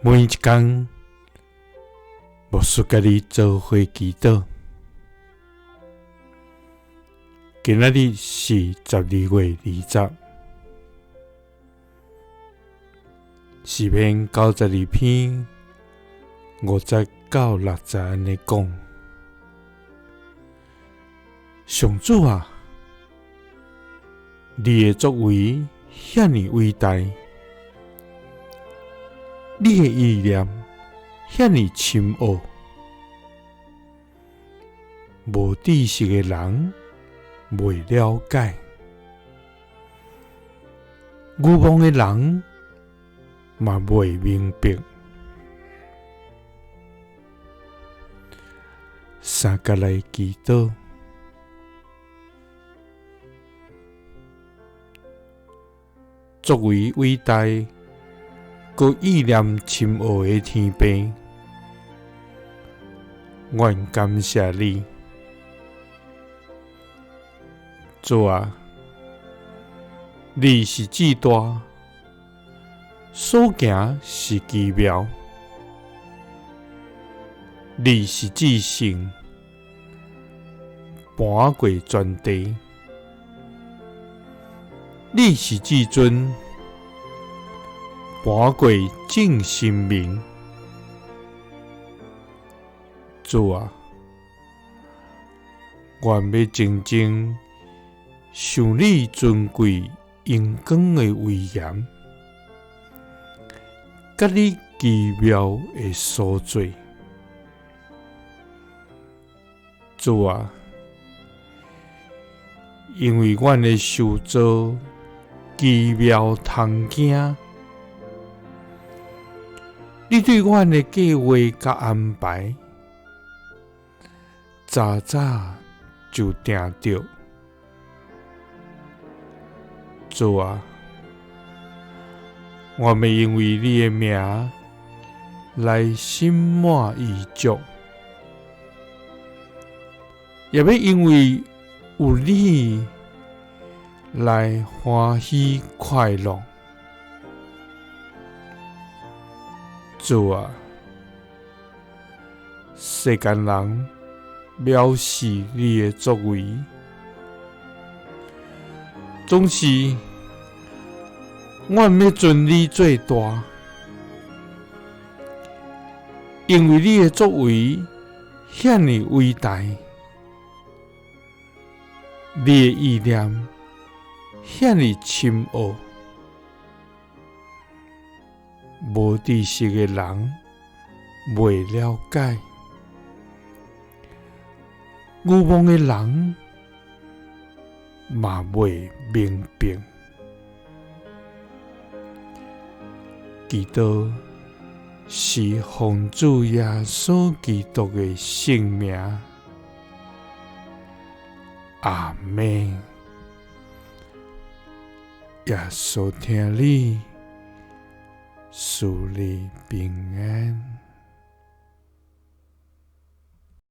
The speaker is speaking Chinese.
每一天，牧师甲你做伙祈祷。今仔日是12月20，诗篇92篇50到60安尼讲：上主啊，你的作为遐尼伟大，你的意念遐尼深奥，无知识的人袂了解，愚妄的人嘛袂明白。三甲来祈祷，作为伟大、佮意念深奥的天父，愿感谢你。主啊，你是至大，所行是奇妙，你是至圣，盘过全地，你是至尊，盘过正生命。主啊，愿要真正想你尊贵荣光的威严，甲你奇妙的所在。主啊，因为阮的受造奇妙通惊，你对阮的计划甲安排，早早就定着。主啊，我要因为你的名来心满意足，也要因为有你来欢喜快乐。主啊，世间人藐视你的作为，总是阮要尊你最大，因为你的作为遐尼伟大，你的意念遐尼深奥，无知识的人袂了解，愚妄的人嘛袂明白。祈祷是奉主耶稣基督的圣名，阿们。耶稣听你，赐你平安。